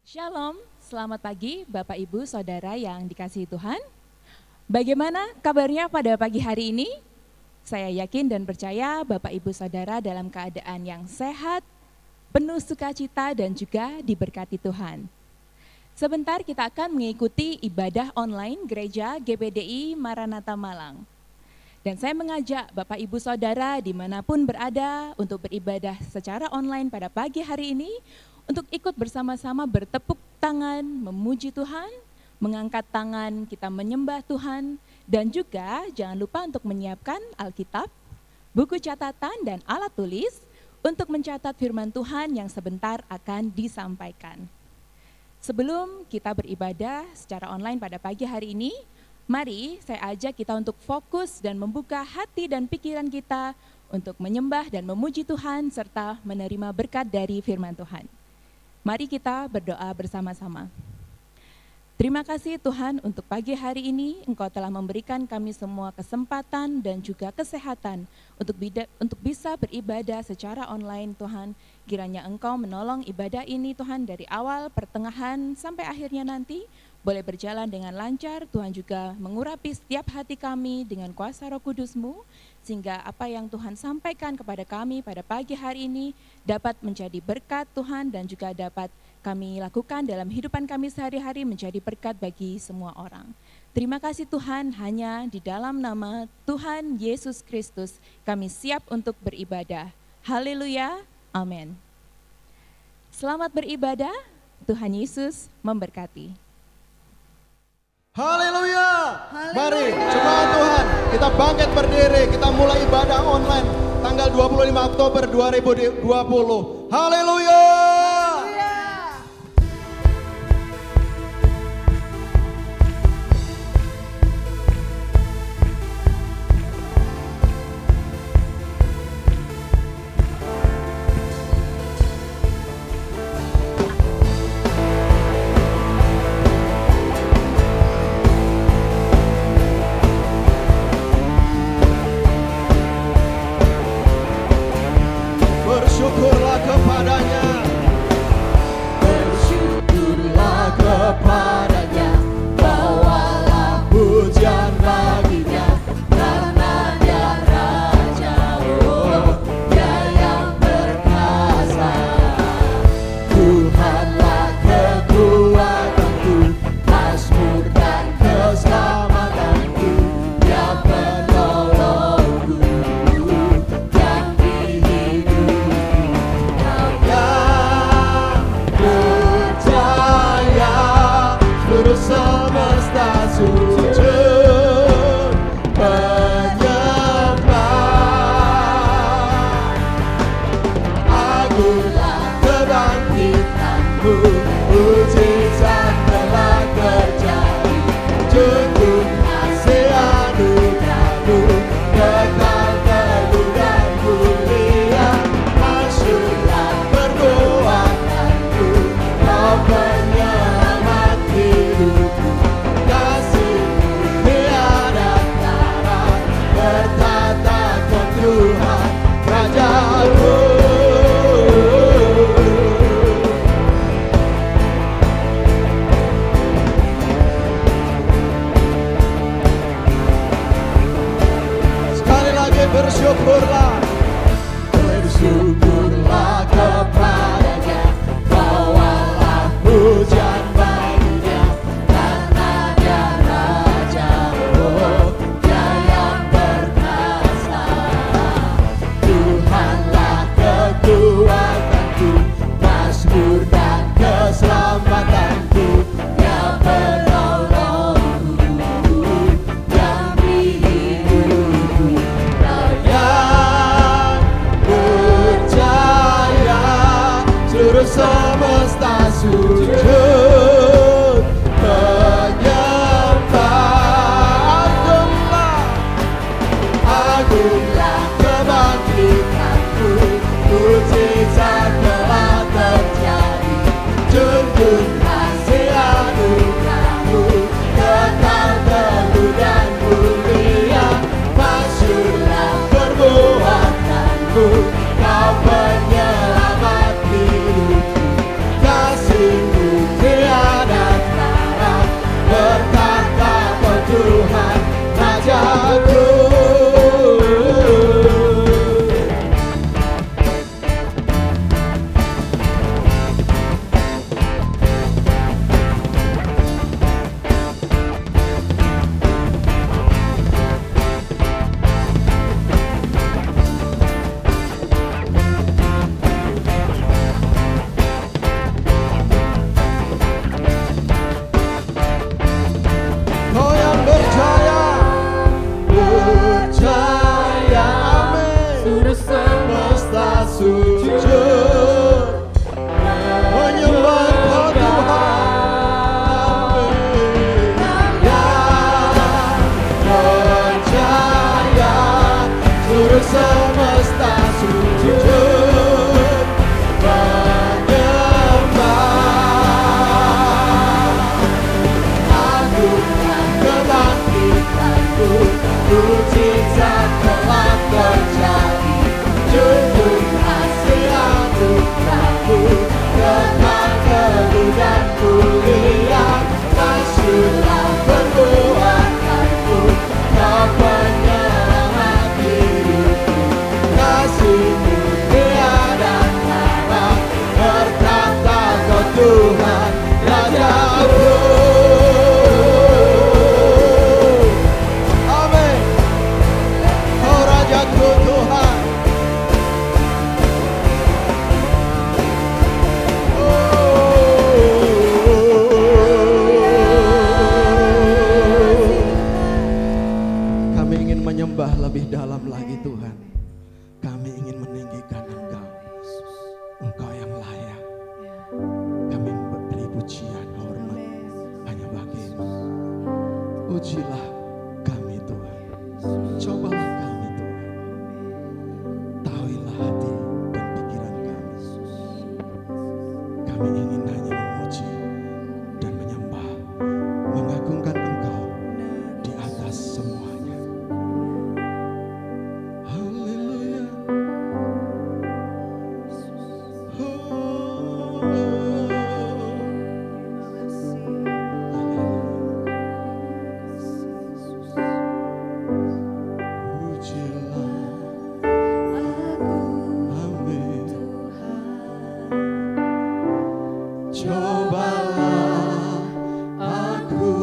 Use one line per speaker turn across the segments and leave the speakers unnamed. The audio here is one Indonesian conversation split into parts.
Shalom, selamat pagi Bapak Ibu Saudara yang dikasihi Tuhan. Bagaimana kabarnya pada pagi hari ini? Saya yakin dan percaya Bapak Ibu Saudara dalam keadaan yang sehat, penuh sukacita dan juga diberkati Tuhan. Sebentar kita akan mengikuti ibadah online Gereja GPDI Maranatha Malang. Dan saya mengajak Bapak Ibu Saudara dimanapun berada untuk beribadah secara online pada pagi hari ini, untuk ikut bersama-sama bertepuk tangan, memuji Tuhan, mengangkat tangan, kita menyembah Tuhan, dan juga jangan lupa untuk menyiapkan Alkitab, buku catatan, dan alat tulis untuk mencatat firman Tuhan yang sebentar akan disampaikan. Sebelum kita beribadah secara online pada pagi hari ini, mari saya ajak kita untuk fokus dan membuka hati dan pikiran kita untuk menyembah dan memuji Tuhan serta menerima berkat dari firman Tuhan. Mari kita berdoa bersama-sama. Terima kasih Tuhan untuk pagi hari ini Engkau telah memberikan kami semua kesempatan dan juga kesehatan untuk bisa beribadah secara online Tuhan. Kiranya Engkau menolong ibadah ini Tuhan dari awal, pertengahan sampai akhirnya nanti boleh berjalan dengan lancar. Tuhan juga mengurapi setiap hati kami dengan kuasa Roh Kudus-Mu, sehingga apa yang Tuhan sampaikan kepada kami pada pagi hari ini dapat menjadi berkat Tuhan dan juga dapat kami lakukan dalam kehidupan kami sehari-hari menjadi berkat bagi semua orang. Terima kasih Tuhan, hanya di dalam nama Tuhan Yesus Kristus kami siap untuk beribadah. Haleluya, amin. Selamat beribadah, Tuhan Yesus memberkati.
Haleluya. Mari jemaat Tuhan, kita bangkit berdiri, kita mulai ibadah online tanggal 25 Oktober 2020. Haleluya. Bersyukurlah kepadanya. teguh dan mulia, kasih-Lah perbuatanmu, Kau penyelamat hidupku. Kasih-Mu tiada tara, berkata Kau Tuhan Rajaku. Amin. Kau Rajaku Tuhan. Kami ingin menyembah lebih dalam lagi Tuhan. Kami ingin meninggikan Engkau. Engkau yang layak. Kami beri pujian hormat hanya bagi-Mu. Ujilah kami Tuhan. Cobalah kami Tuhan. Tahuilah hati dan pikiran kami. Kami ingin hanya memuji dan menyembah, mengagungkan Engkau di atas semuanya. Haleluya. Cobalah aku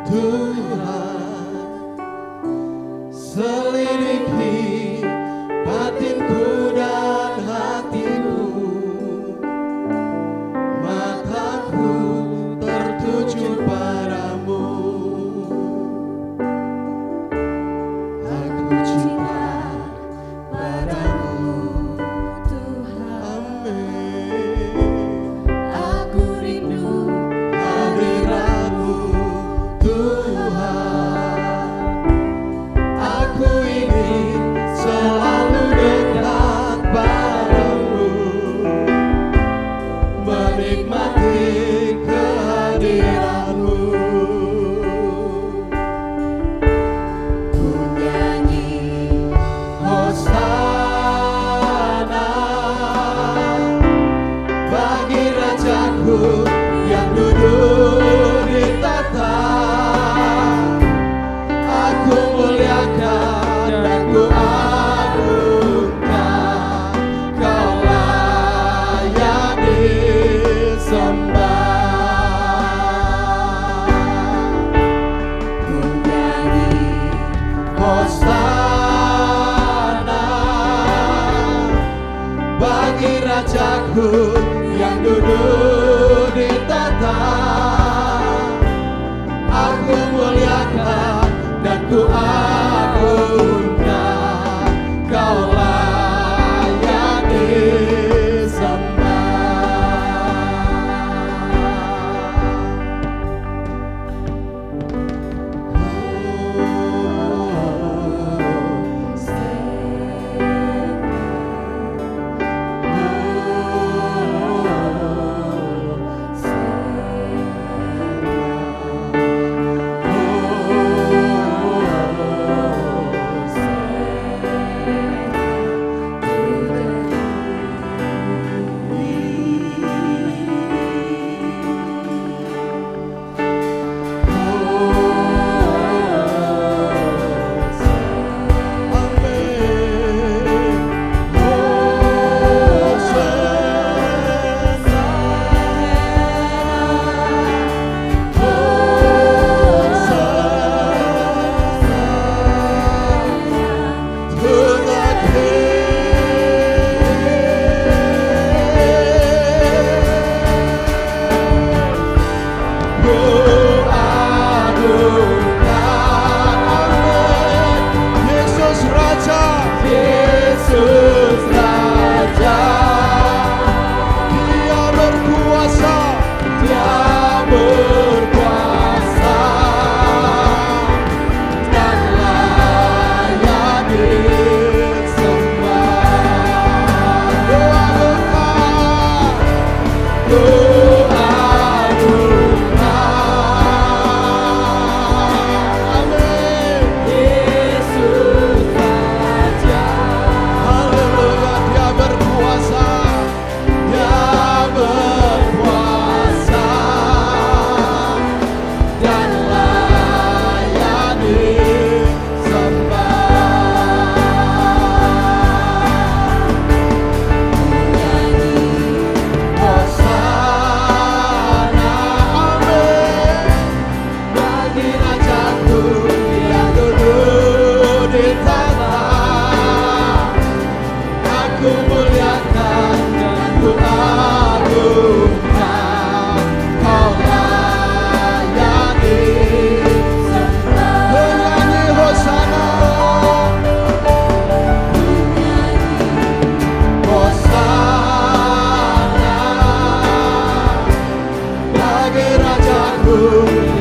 Tuhan, selidiki batinku dan hatiku, mataku tertuju padamu. Aku cinta padamu Tuhan. Amin. Aku rindu hadirat-Mu Tuhan. Aku ingin selalu dekat padamu, menikmati kehadiran-Mu. Ku nyanyi Hosana bagi Rajaku yang duduk di tahta. Aku muliakan dan ku agungkan, Kau layak disembah. Ku nyanyi Hosana bagi Rajaku yang duduk di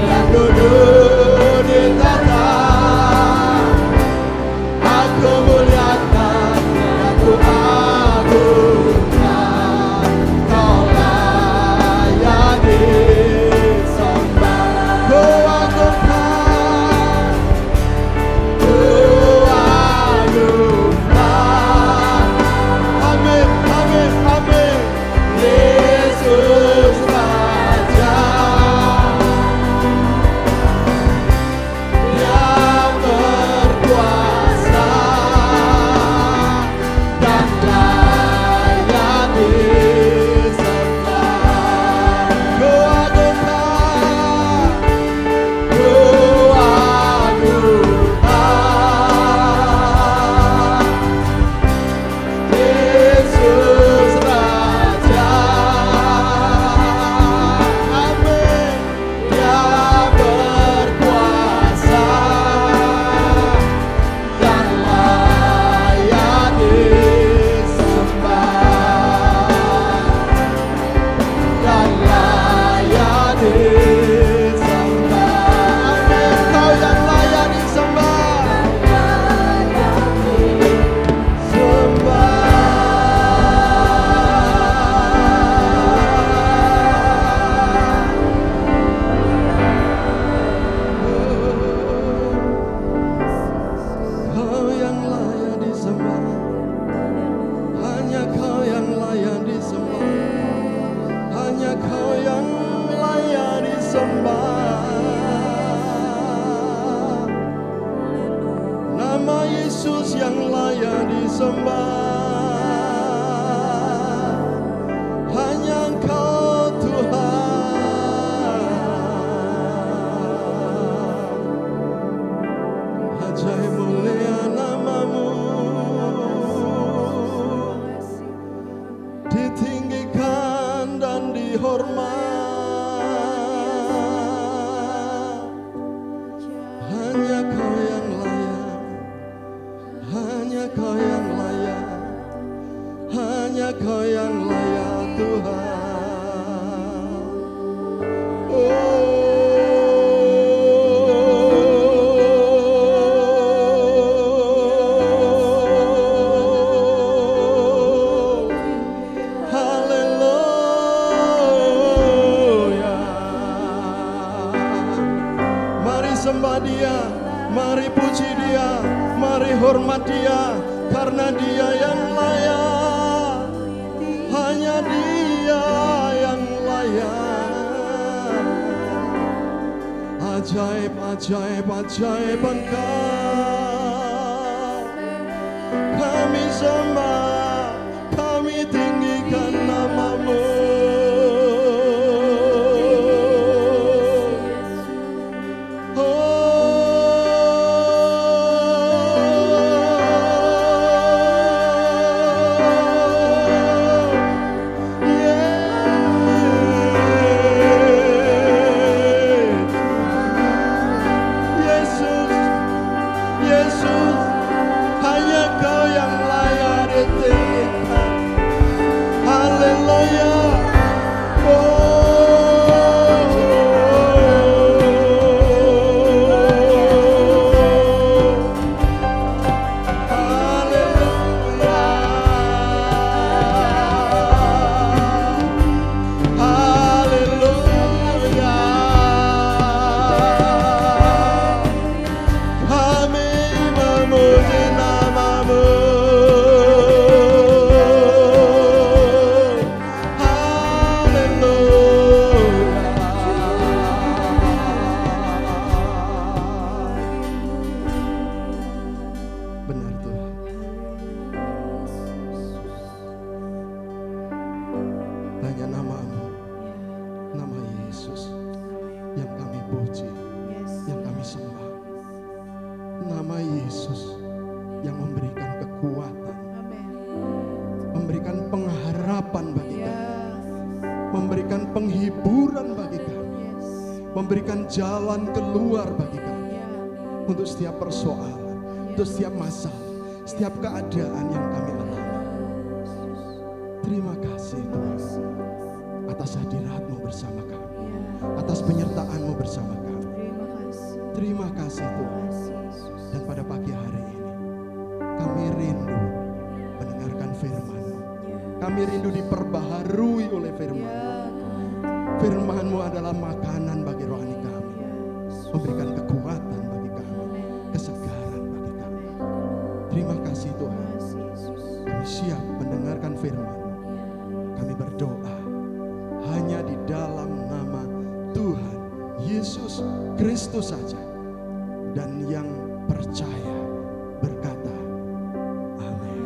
yang duduk di tahta. Aku muliakan, aku agungkan, Kau layak disembah. Ku agungkan, ku agungkan. Amin, amin, amin. Yesus Raja yang berkuasa dan layak disembah. Ku agungkan, ku agungkan. Yesus Raja, amin, yang berkuasa dan layak disembah, dan layak disembah. Amin, Kau yang layak disembah, Kau yang layak disembah, hanya Kau yang layak disembah, hanya Kau yang layak disembah. Nama Yesus yang layak disembah, hanya Engkau Tuhan. Ajaib mulia namamu, ditinggikan dan dihormat. Hanya Kau yang layak, hanya Kau yang layak, hanya Kau yang layak Tuhan. Haleluya. Mari sembah Dia, mari puji Dia, mari hormat Dia, karena Dia yang layak, hanya Dia yang layak. Ajaib, ajaib, ajaib Engkau. Kami sembah, kami tinggikan namamu. Yesus, Yesus, hanya Kau yang layak ditinggikan. Haleluya. Benar Tuhan. Hanya namamu, nama Yesus yang kami puji, yang kami sembah. Nama Yesus yang memberikan kekuatan, memberikan pengharapan bagi kami, memberikan penghiburan bagi kami, memberikan jalan keluar bagi kami untuk setiap persoalan, untuk setiap masalah, setiap keadaan yang kami alami. Terima kasih Tuhan atas hadirat-Mu bersama kami, atas penyertaan-Mu bersama kami. Terima kasih Tuhan. Dan pada pagi hari ini kami rindu mendengarkan firman-Mu. Kami rindu diperbaharui oleh firman-Mu. Firman-Mu adalah makanan bagi rohani kami, memberikan kekuatan bagi kami, kesegaran bagi kami. Terima kasih Tuhan. Kami siap mendengarkan firman-Mu. Kami berdoa hanya di dalam nama Tuhan Yesus Kristus saja. Dan yang percaya berkata, amin.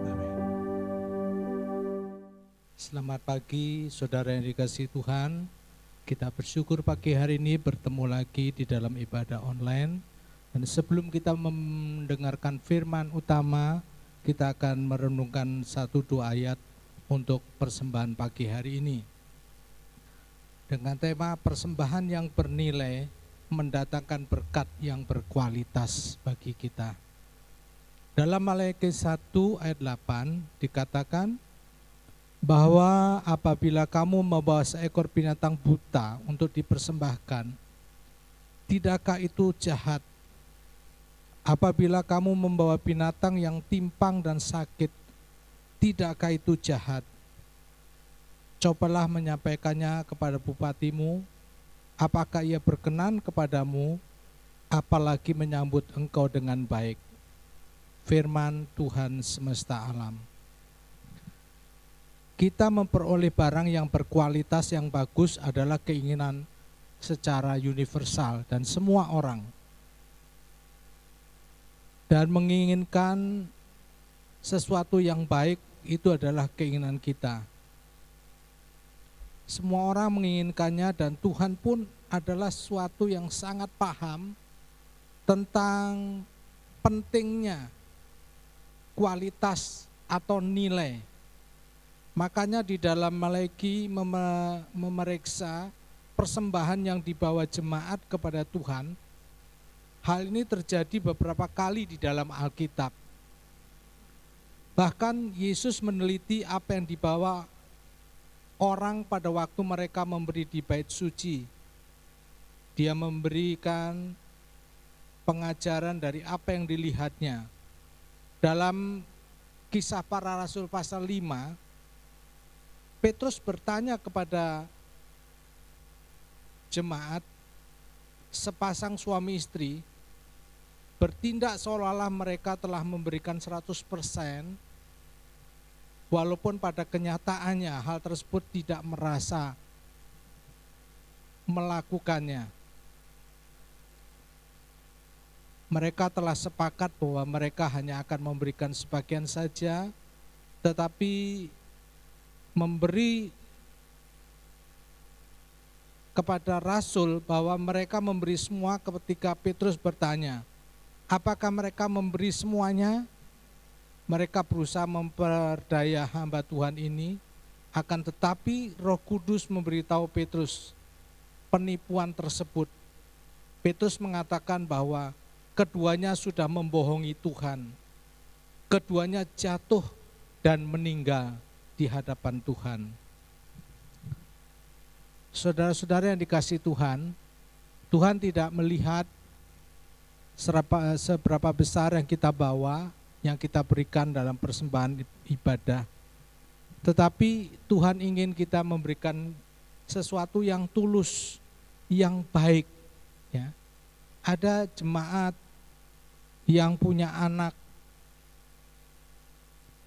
Amin.
Selamat pagi saudara yang dikasihi Tuhan. Kita bersyukur pagi hari ini bertemu lagi di dalam ibadah online. Dan sebelum kita mendengarkan firman utama, kita akan merenungkan 1-2 ayat untuk persembahan pagi hari ini. Dengan tema persembahan yang bernilai mendatangkan berkat yang berkualitas bagi kita. Dalam Maleakhi 1 ayat 8 dikatakan bahwa apabila kamu membawa seekor binatang buta untuk dipersembahkan, tidakkah itu jahat? Apabila kamu membawa binatang yang timpang dan sakit, tidakkah itu jahat? Cobalah menyampaikannya kepada bupatimu, apakah ia berkenan kepadamu, apalagi menyambut engkau dengan baik. Firman Tuhan semesta alam. Kita memperoleh barang yang berkualitas yang bagus adalah keinginan secara universal dan semua orang. Dan menginginkan sesuatu yang baik itu adalah keinginan kita. Semua orang menginginkannya dan Tuhan pun adalah sesuatu yang sangat paham tentang pentingnya kualitas atau nilai. Makanya di dalam Maleakhi memeriksa persembahan yang dibawa jemaat kepada Tuhan. Hal ini terjadi beberapa kali di dalam Alkitab. Bahkan Yesus meneliti apa yang dibawa orang pada waktu mereka memberi di bait suci. Dia memberikan pengajaran dari apa yang dilihatnya. Dalam Kisah Para Rasul pasal 5, Petrus bertanya kepada jemaat, sepasang suami istri bertindak seolah-olah mereka telah memberikan 100%, walaupun pada kenyataannya hal tersebut tidak merasa melakukannya. Mereka telah sepakat bahwa mereka hanya akan memberikan sebagian saja, tetapi memberi kepada Rasul bahwa mereka memberi semua. Ketika Petrus bertanya, apakah mereka memberi semuanya? Mereka berusaha memperdaya hamba Tuhan ini, akan tetapi Roh Kudus memberitahu Petrus penipuan tersebut. Petrus mengatakan bahwa keduanya sudah membohongi Tuhan. Keduanya jatuh dan meninggal di hadapan Tuhan. Saudara-saudara yang dikasihi Tuhan, Tuhan tidak melihat seberapa besar yang kita bawa, yang kita berikan dalam persembahan ibadah. Tetapi Tuhan ingin kita memberikan sesuatu yang tulus, yang baik. Ya. Ada jemaat yang punya anak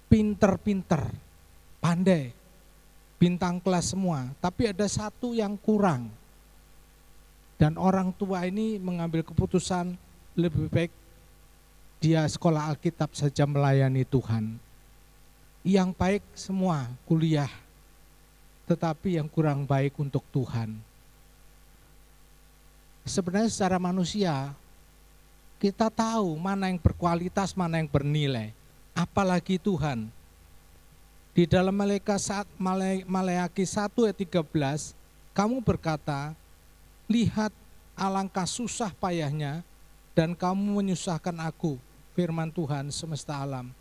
pinter-pinter, pandai, bintang kelas semua, tapi ada satu yang kurang. Dan orang tua ini mengambil keputusan lebih baik dia sekolah Alkitab saja melayani Tuhan. Yang baik semua kuliah, tetapi yang kurang baik untuk Tuhan. Sebenarnya secara manusia, kita tahu mana yang berkualitas, mana yang bernilai. Apalagi Tuhan. Di dalam Maleakhi 1 ayat 13, kamu berkata, lihat alangkah susah payahnya dan kamu menyusahkan aku, firman Tuhan semesta alam.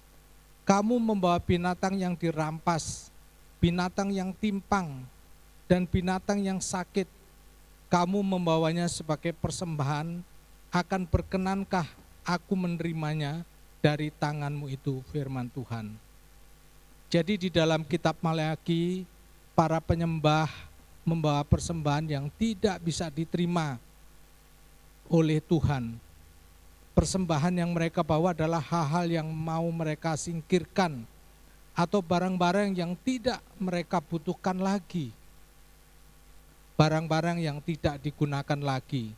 Kamu membawa binatang yang dirampas, binatang yang timpang, dan binatang yang sakit, kamu membawanya sebagai persembahan, akan berkenankah aku menerimanya dari tanganmu itu, firman Tuhan. Jadi di dalam kitab Maleakhi, para penyembah membawa persembahan yang tidak bisa diterima oleh Tuhan. Persembahan yang mereka bawa adalah hal-hal yang mau mereka singkirkan atau barang-barang yang tidak mereka butuhkan lagi. Barang-barang yang tidak digunakan lagi.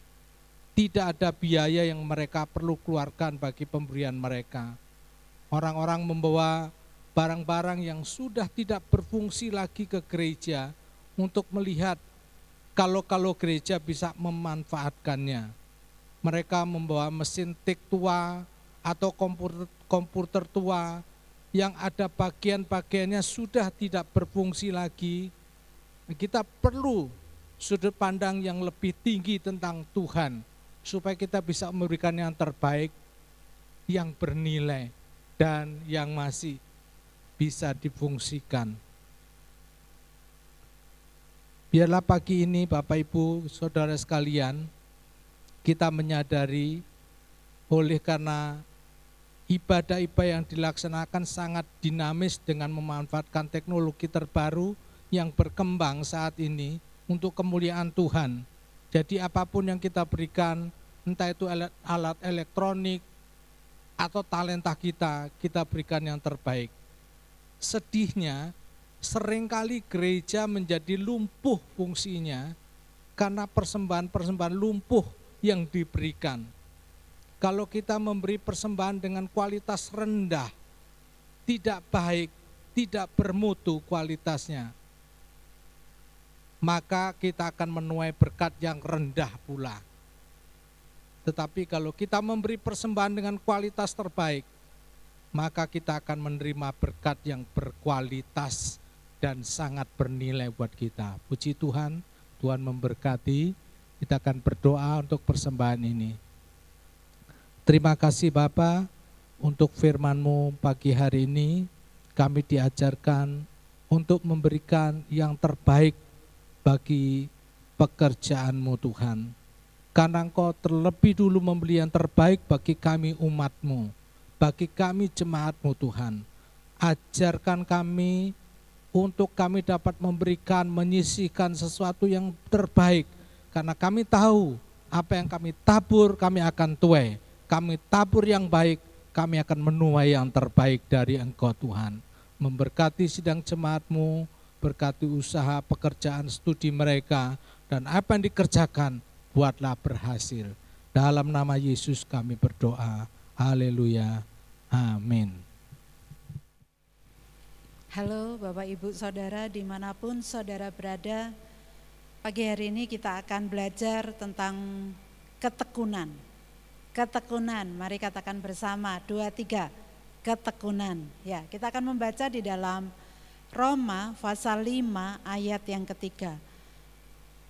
Tidak ada biaya yang mereka perlu keluarkan bagi pemberian mereka. Orang-orang membawa barang-barang yang sudah tidak berfungsi lagi ke gereja untuk melihat kalau gereja bisa memanfaatkannya. Mereka membawa mesin tik tua atau komputer tua yang ada bagian-bagiannya sudah tidak berfungsi lagi. Kita perlu sudut pandang yang lebih tinggi tentang Tuhan supaya kita bisa memberikan yang terbaik, yang bernilai, dan yang masih bisa difungsikan. Biarlah pagi ini Bapak Ibu Saudara sekalian, kita menyadari oleh karena ibadah-ibadah yang dilaksanakan sangat dinamis dengan memanfaatkan teknologi terbaru yang berkembang saat ini untuk kemuliaan Tuhan. Jadi apapun yang kita berikan, entah itu alat elektronik atau talenta kita berikan yang terbaik. Sedihnya, seringkali gereja menjadi lumpuh fungsinya karena persembahan-persembahan lumpuh yang diberikan. Kalau kita memberi persembahan dengan kualitas rendah, tidak baik, tidak bermutu kualitasnya, maka kita akan menuai berkat yang rendah pula. Tetapi kalau kita memberi persembahan dengan kualitas terbaik, maka kita akan menerima berkat yang berkualitas dan sangat bernilai buat kita. Puji Tuhan, Tuhan memberkati. Kita akan berdoa untuk persembahan ini. Terima kasih Bapa untuk firman-Mu pagi hari ini. Kami diajarkan untuk memberikan yang terbaik bagi pekerjaan-Mu Tuhan. Karena Engkau terlebih dulu membeli yang terbaik bagi kami umat-Mu, bagi kami jemaat-Mu Tuhan. Ajarkan kami untuk kami dapat memberikan, menyisihkan sesuatu yang terbaik. Karena kami tahu apa yang kami tabur kami akan tuai. Kami tabur yang baik, kami akan menuai yang terbaik dari Engkau Tuhan. Memberkati sidang jemaat-Mu, berkati usaha pekerjaan studi mereka, dan apa yang dikerjakan buatlah berhasil. Dalam nama Yesus kami berdoa. Haleluya. Amin.
Halo Bapak Ibu Saudara dimanapun saudara berada. Pagi hari ini kita akan belajar tentang ketekunan. Ketekunan, mari katakan bersama, 2, 3, ketekunan. Ya, kita akan membaca di dalam Roma pasal 5 ayat yang ketiga.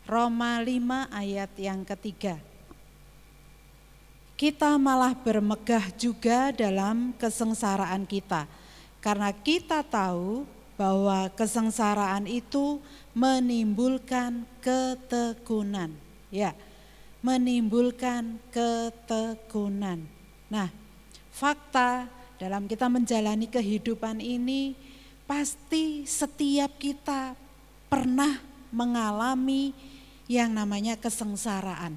Roma 5 ayat yang ketiga. Kita malah bermegah juga dalam kesengsaraan kita, karena kita tahu bahwa kesengsaraan itu menimbulkan ketekunan. Ya, menimbulkan ketekunan. Nah, fakta dalam kita menjalani kehidupan ini, pasti setiap kita pernah mengalami yang namanya kesengsaraan.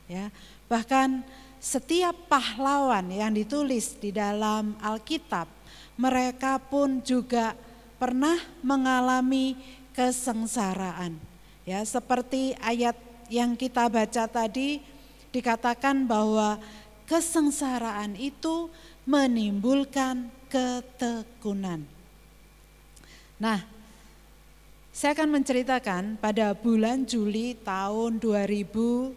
Ya, bahkan setiap pahlawan yang ditulis di dalam Alkitab, mereka pun juga pernah mengalami kesengsaraan. Ya, seperti ayat yang kita baca tadi dikatakan bahwa kesengsaraan itu menimbulkan ketekunan. Nah, saya akan menceritakan pada bulan Juli tahun 2000,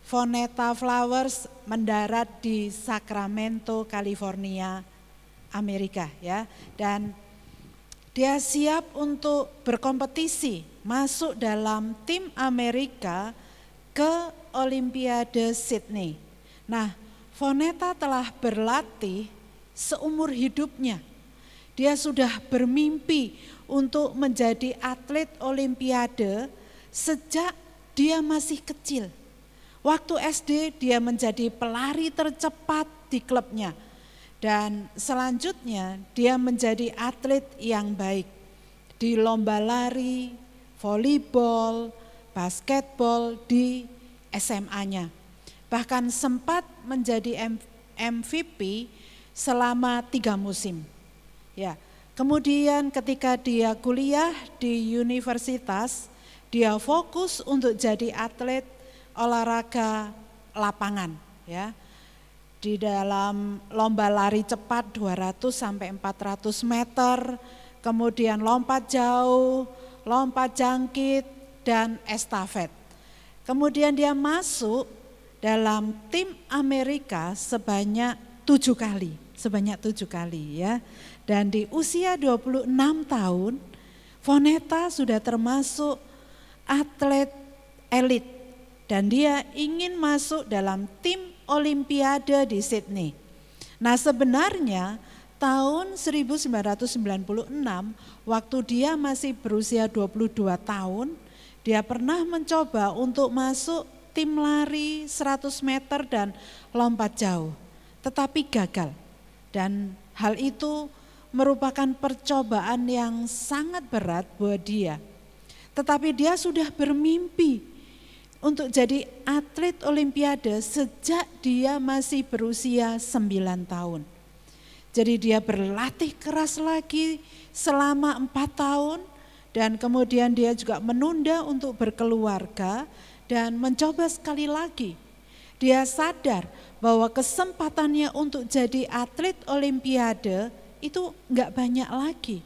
Vonetta Flowers mendarat di Sacramento, California, Amerika ya, dan dia siap untuk berkompetisi masuk dalam tim Amerika ke Olimpiade Sydney. Nah, Vonetta telah berlatih seumur hidupnya. Dia sudah bermimpi untuk menjadi atlet Olimpiade sejak dia masih kecil. Waktu SD dia menjadi pelari tercepat di klubnya. Dan selanjutnya dia menjadi atlet yang baik di lomba lari, volleyball, basketball di SMA-nya. Bahkan sempat menjadi MVP selama 3 musim. Ya. Kemudian ketika dia kuliah di universitas, dia fokus untuk jadi atlet olahraga lapangan, ya. Di dalam lomba lari cepat 200 sampai 400 meter, kemudian lompat jauh, lompat jangkit, dan estafet. Kemudian dia masuk dalam tim Amerika sebanyak 7 kali ya. Dan di usia 26 tahun, Vonetta sudah termasuk atlet elit dan dia ingin masuk dalam tim Olimpiade di Sydney. Nah, sebenarnya tahun 1996 waktu dia masih berusia 22 tahun, dia pernah mencoba untuk masuk tim lari 100 meter dan lompat jauh, tetapi gagal. Dan hal itu merupakan percobaan yang sangat berat buat dia. Tetapi dia sudah bermimpi untuk jadi atlet Olimpiade sejak dia masih berusia 9 tahun. Jadi dia berlatih keras lagi selama 4 tahun dan kemudian dia juga menunda untuk berkeluarga dan mencoba sekali lagi. Dia sadar bahwa kesempatannya untuk jadi atlet Olimpiade itu enggak banyak lagi.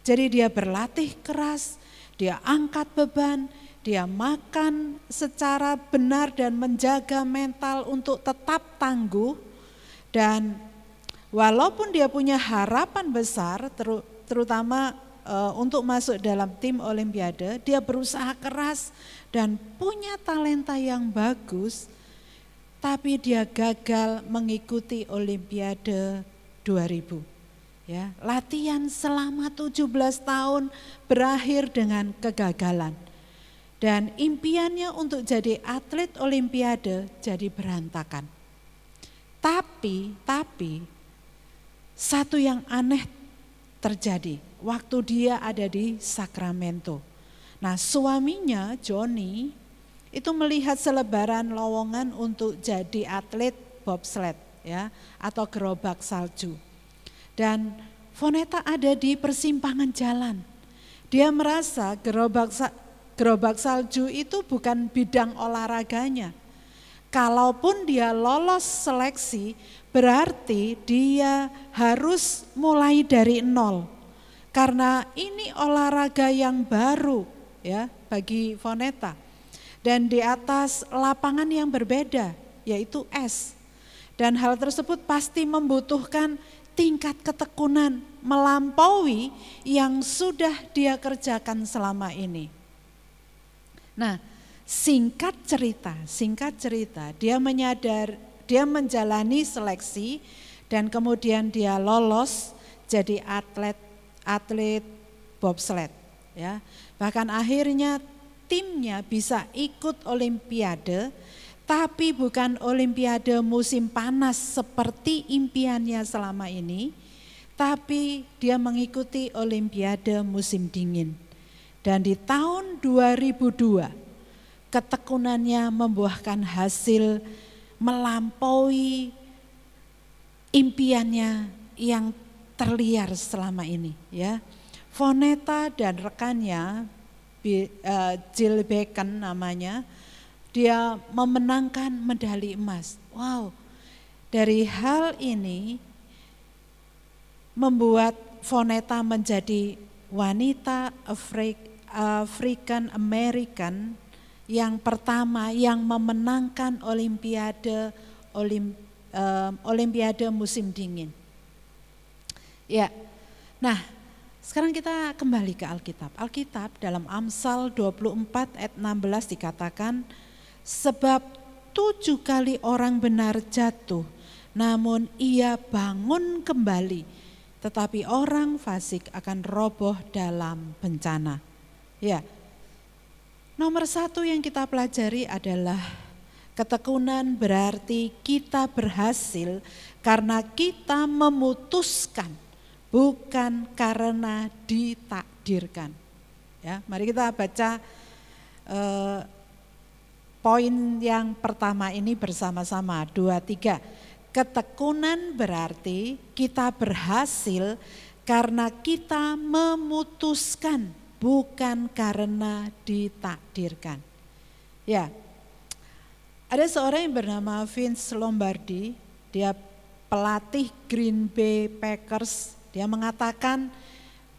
Jadi dia berlatih keras, dia angkat beban, dia makan secara benar dan menjaga mental untuk tetap tangguh. Dan walaupun dia punya harapan besar terutama untuk masuk dalam tim Olimpiade, dia berusaha keras dan punya talenta yang bagus, tapi dia gagal mengikuti Olimpiade 2000. Ya, latihan selama 17 tahun berakhir dengan kegagalan. Dan impiannya untuk jadi atlet Olimpiade jadi berantakan. Tapi satu yang aneh terjadi waktu dia ada di Sacramento. Nah, suaminya Johnny itu melihat selebaran lowongan untuk jadi atlet bobsled ya atau gerobak salju. Dan Vonetta ada di persimpangan jalan. Dia merasa gerobak salju itu bukan bidang olahraganya. Kalaupun dia lolos seleksi, berarti dia harus mulai dari nol. Karena ini olahraga yang baru ya bagi Vonetta. Dan di atas lapangan yang berbeda, yaitu es. Dan hal tersebut pasti membutuhkan tingkat ketekunan melampaui yang sudah dia kerjakan selama ini. Nah, singkat cerita, dia menjalani seleksi dan kemudian dia lolos jadi atlet bobsled ya. Bahkan akhirnya timnya bisa ikut Olimpiade, tapi bukan Olimpiade musim panas seperti impiannya selama ini, tapi dia mengikuti Olimpiade musim dingin. Dan di tahun 2002, ketekunannya membuahkan hasil melampaui impiannya yang terliar selama ini. Ya, Vonetta dan rekannya, Jill Bacon namanya, dia memenangkan medali emas. Wow, dari hal ini membuat Vonetta menjadi wanita African American yang pertama yang memenangkan Olimpiade musim dingin. Ya, nah sekarang kita kembali ke Alkitab. Alkitab dalam Amsal 24 ayat 16 dikatakan, sebab 7 kali orang benar jatuh, namun ia bangun kembali, tetapi orang fasik akan roboh dalam bencana. Ya. Nomor satu yang kita pelajari adalah ketekunan berarti kita berhasil karena kita memutuskan, bukan karena ditakdirkan. Ya, mari kita baca poin yang pertama ini bersama-sama. 2, 3. Ketekunan berarti kita berhasil karena kita memutuskan, bukan karena ditakdirkan. Ya, ada seorang yang bernama Vince Lombardi, dia pelatih Green Bay Packers. Dia mengatakan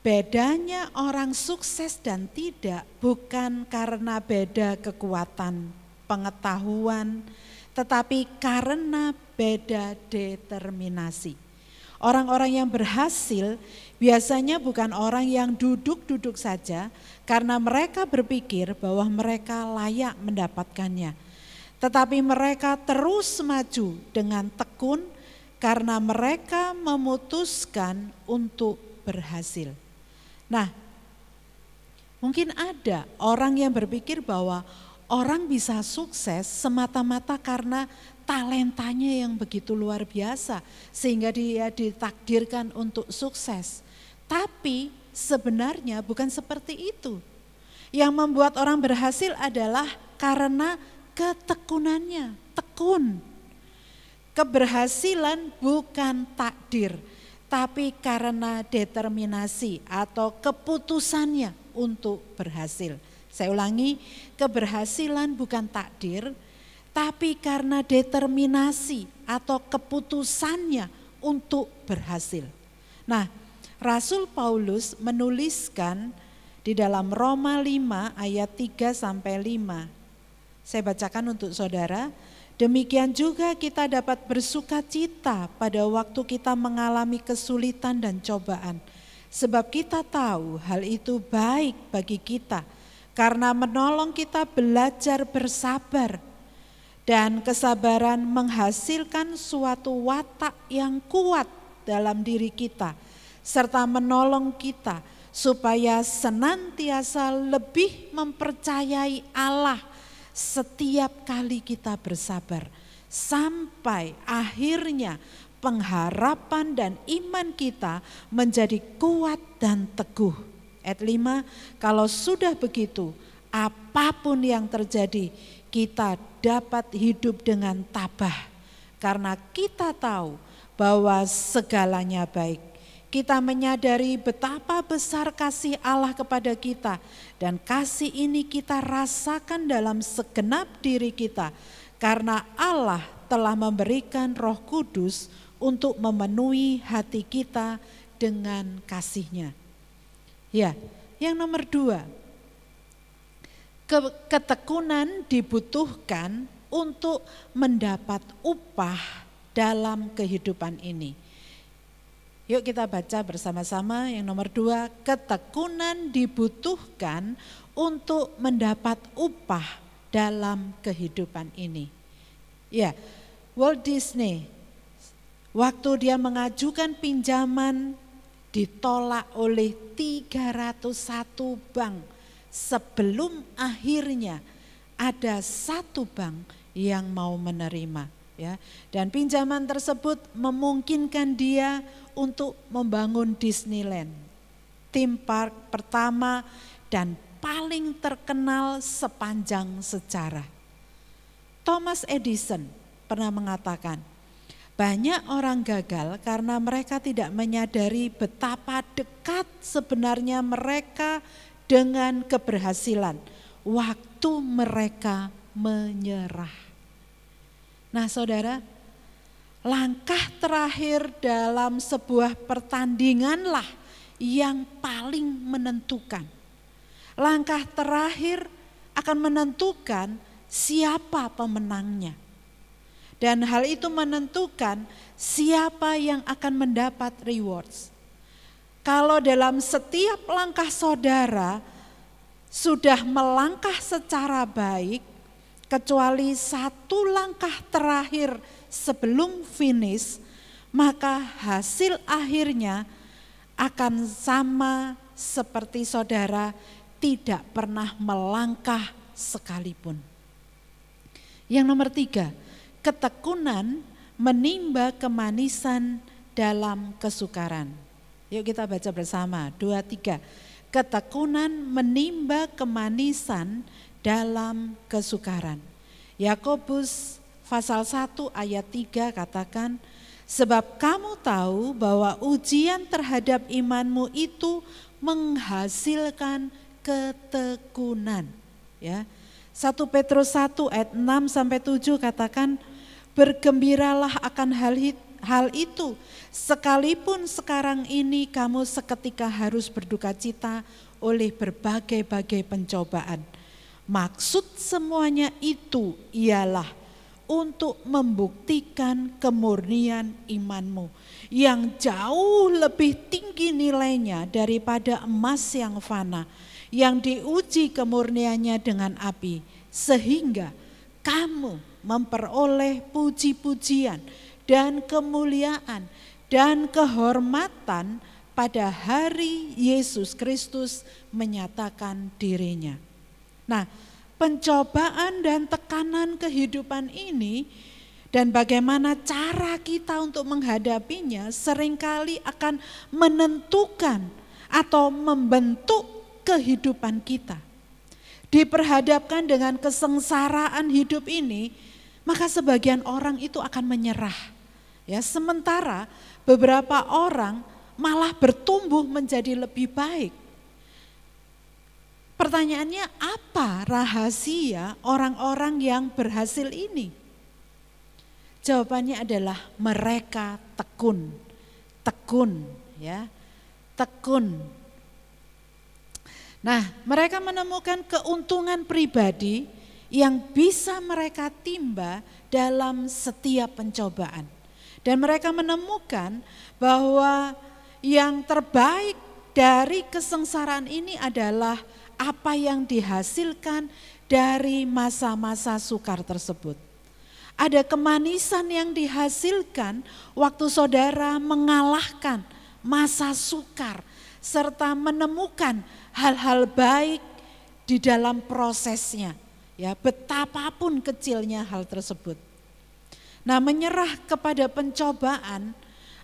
bedanya orang sukses dan tidak bukan karena beda kekuatan, pengetahuan, tetapi karena beda determinasi. Orang-orang yang berhasil biasanya bukan orang yang duduk-duduk saja karena mereka berpikir bahwa mereka layak mendapatkannya. Tetapi mereka terus maju dengan tekun karena mereka memutuskan untuk berhasil. Nah, mungkin ada orang yang berpikir bahwa orang bisa sukses semata-mata karena talentanya yang begitu luar biasa sehingga dia ditakdirkan untuk sukses. Tapi sebenarnya bukan seperti itu. Yang membuat orang berhasil adalah karena ketekunannya, tekun. Keberhasilan bukan takdir, tapi karena determinasi atau keputusannya untuk berhasil. Saya ulangi, keberhasilan bukan takdir, tapi karena determinasi atau keputusannya untuk berhasil. Nah, Rasul Paulus menuliskan di dalam Roma 5 ayat 3 sampai 5. Saya bacakan untuk saudara. Demikian juga kita dapat bersuka cita pada waktu kita mengalami kesulitan dan cobaan. Sebab kita tahu hal itu baik bagi kita, karena menolong kita belajar bersabar. Dan kesabaran menghasilkan suatu watak yang kuat dalam diri kita, serta menolong kita supaya senantiasa lebih mempercayai Allah setiap kali kita bersabar, sampai akhirnya pengharapan dan iman kita menjadi kuat dan teguh. Ayat 5, kalau sudah begitu, apapun yang terjadi, kita dapat hidup dengan tabah, karena kita tahu bahwa segalanya baik. Kita menyadari betapa besar kasih Allah kepada kita, dan kasih ini kita rasakan dalam segenap diri kita, karena Allah telah memberikan Roh Kudus untuk memenuhi hati kita dengan kasih-Nya. Ya, yang nomor 2, ketekunan dibutuhkan untuk mendapat upah dalam kehidupan ini. Yuk kita baca bersama-sama yang nomor 2, ketekunan dibutuhkan untuk mendapat upah dalam kehidupan ini. Ya, Walt Disney waktu dia mengajukan pinjaman ditolak oleh 301 bank sebelum akhirnya ada satu bank yang mau menerima. Ya, dan pinjaman tersebut memungkinkan dia untuk membangun Disneyland, theme park pertama dan paling terkenal sepanjang sejarah. Thomas Edison pernah mengatakan, banyak orang gagal karena mereka tidak menyadari betapa dekat sebenarnya mereka dengan keberhasilan waktu mereka menyerah. Nah saudara, langkah terakhir dalam sebuah pertandinganlah yang paling menentukan. Langkah terakhir akan menentukan siapa pemenangnya. Dan hal itu menentukan siapa yang akan mendapat rewards. Kalau dalam setiap langkah saudara sudah melangkah secara baik, kecuali satu langkah terakhir sebelum finish, maka hasil akhirnya akan sama seperti saudara tidak pernah melangkah sekalipun. Yang nomor 3, ketekunan menimba kemanisan dalam kesukaran. Yuk kita baca bersama, 2, 3. Ketekunan menimba kemanisan dalam kesukaran. Yakobus pasal 1 ayat 3 katakan, sebab kamu tahu bahwa ujian terhadap imanmu itu menghasilkan ketekunan. Ya. 1 Petrus 1 ayat 6 sampai 7 katakan, bergembiralah akan hal itu, sekalipun sekarang ini kamu seketika harus berduka cita oleh berbagai-bagai pencobaan. Maksud semuanya itu ialah untuk membuktikan kemurnian imanmu yang jauh lebih tinggi nilainya daripada emas yang fana, yang diuji kemurniannya dengan api, sehingga kamu memperoleh puji-pujian dan kemuliaan dan kehormatan pada hari Yesus Kristus menyatakan dirinya. Nah, pencobaan dan tekanan kehidupan ini dan bagaimana cara kita untuk menghadapinya seringkali akan menentukan atau membentuk kehidupan kita. Diperhadapkan dengan kesengsaraan hidup ini, maka sebagian orang itu akan menyerah. Ya, sementara beberapa orang malah bertumbuh menjadi lebih baik. Pertanyaannya, apa rahasia orang-orang yang berhasil ini? Jawabannya adalah mereka tekun, ya, tekun. Nah, mereka menemukan keuntungan pribadi yang bisa mereka timba dalam setiap pencobaan. Dan mereka menemukan bahwa yang terbaik dari kesengsaraan ini adalah apa yang dihasilkan dari masa-masa sukar tersebut. Ada kemanisan yang dihasilkan waktu saudara mengalahkan masa sukar serta menemukan hal-hal baik di dalam prosesnya. Ya, betapapun kecilnya hal tersebut. Nah, menyerah kepada pencobaan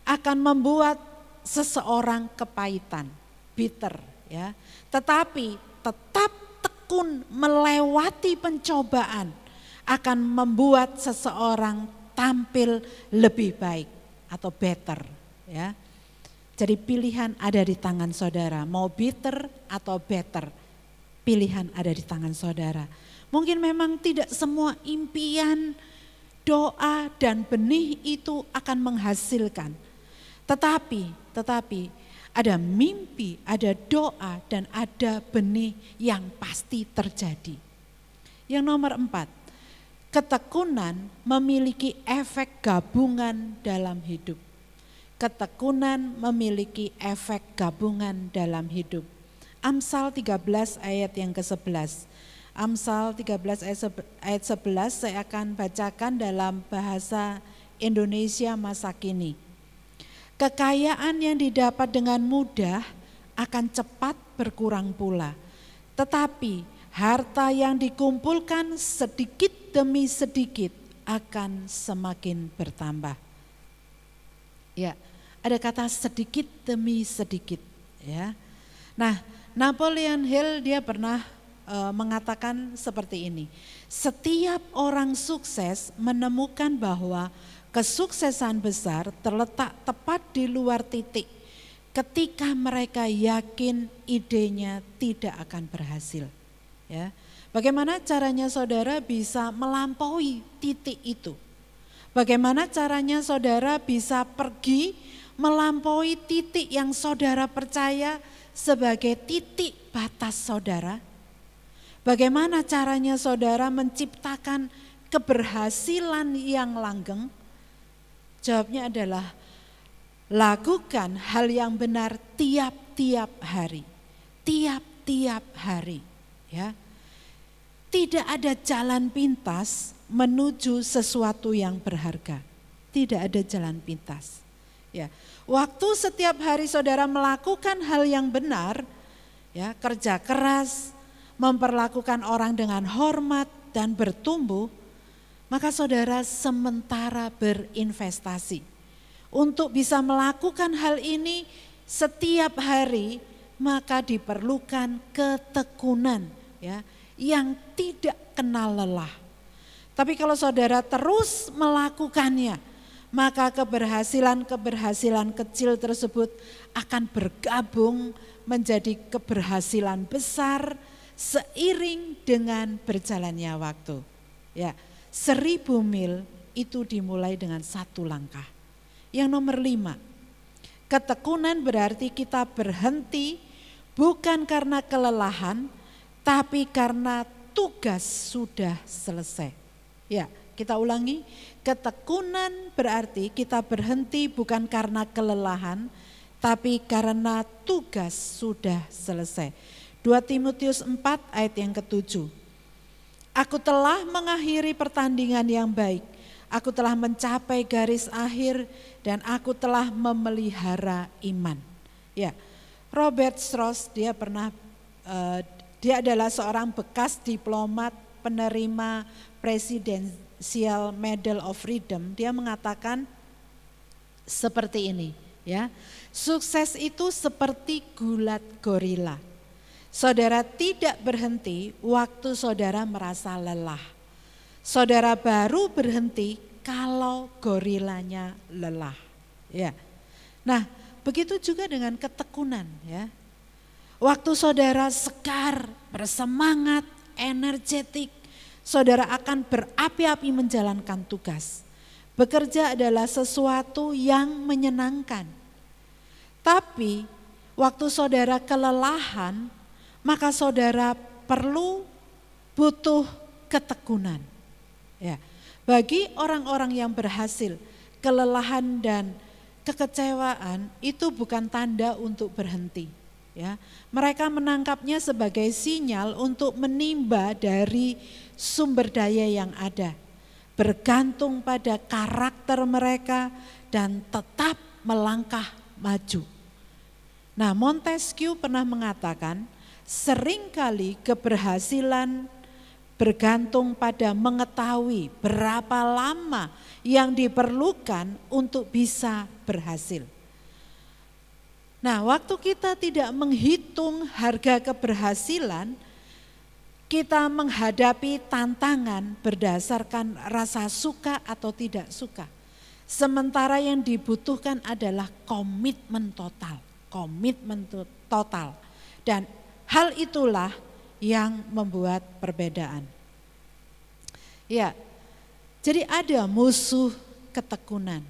akan membuat seseorang kepahitan, bitter, ya. Tetapi tetap tekun melewati pencobaan akan membuat seseorang tampil lebih baik atau better, ya. Jadi pilihan ada di tangan saudara, mau bitter atau better, pilihan ada di tangan saudara. Mungkin memang tidak semua impian, doa dan benih itu akan menghasilkan. Tetapi ada mimpi, ada doa dan ada benih yang pasti terjadi. Yang nomor 4, ketekunan memiliki efek gabungan dalam hidup. Ketekunan memiliki efek gabungan dalam hidup. Amsal 13 ayat yang ke-11. Amsal 13 ayat 11 saya akan bacakan dalam bahasa Indonesia masa kini. Kekayaan yang didapat dengan mudah akan cepat berkurang pula. Tetapi harta yang dikumpulkan sedikit demi sedikit akan semakin bertambah. Ya, ada kata sedikit demi sedikit, ya. Nah, Napoleon Hill dia pernah mengatakan seperti ini. Setiap orang sukses menemukan bahwa kesuksesan besar terletak tepat di luar titik ketika mereka yakin idenya tidak akan berhasil. Ya. Bagaimana caranya saudara bisa melampaui titik itu? Bagaimana caranya saudara bisa pergi melampaui titik yang saudara percaya sebagai titik batas saudara? Bagaimana caranya saudara menciptakan keberhasilan yang langgeng? Jawabnya adalah lakukan hal yang benar tiap-tiap hari. Tiap-tiap hari, ya. Tidak ada jalan pintas menuju sesuatu yang berharga. Tidak ada jalan pintas. Ya, waktu setiap hari saudara melakukan hal yang benar, ya, kerja keras, memperlakukan orang dengan hormat dan bertumbuh, maka saudara sementara berinvestasi. Untuk bisa melakukan hal ini setiap hari, maka diperlukan ketekunan ya, yang tidak kenal lelah. Tapi kalau saudara terus melakukannya, maka keberhasilan-keberhasilan kecil tersebut akan bergabung menjadi keberhasilan besar seiring dengan berjalannya waktu. Ya, 1000 mil itu dimulai dengan 1 langkah. Yang nomor 5, ketekunan berarti kita berhenti bukan karena kelelahan, tapi karena tugas sudah selesai. Ya, kita ulangi, ketekunan berarti kita berhenti bukan karena kelelahan, tapi karena tugas sudah selesai. 2 Timotius 4 ayat yang ke-7. Aku telah mengakhiri pertandingan yang baik, aku telah mencapai garis akhir, dan aku telah memelihara iman. Ya, Robert Strauss dia adalah seorang bekas diplomat penerima Presidential Medal of Freedom. Dia mengatakan seperti ini, ya. Sukses itu seperti gulat gorila. Saudara tidak berhenti waktu saudara merasa lelah. Saudara baru berhenti kalau gorilanya lelah. Ya. Nah, begitu juga dengan ketekunan, ya. Waktu saudara segar, bersemangat, energetik, saudara akan berapi-api menjalankan tugas. Bekerja adalah sesuatu yang menyenangkan. Tapi waktu saudara kelelahan, maka saudara butuh ketekunan. Ya. Bagi orang-orang yang berhasil, kelelahan dan kekecewaan itu bukan tanda untuk berhenti. Ya. Mereka menangkapnya sebagai sinyal untuk menimba dari sumber daya yang ada, bergantung pada karakter mereka dan tetap melangkah maju. Nah, Montesquieu pernah mengatakan, seringkali keberhasilan bergantung pada mengetahui berapa lama yang diperlukan untuk bisa berhasil. Nah, waktu kita tidak menghitung harga keberhasilan, kita menghadapi tantangan berdasarkan rasa suka atau tidak suka. Sementara yang dibutuhkan adalah komitmen total. Dan hal itulah yang membuat perbedaan. Ya, jadi ada musuh ketekunan.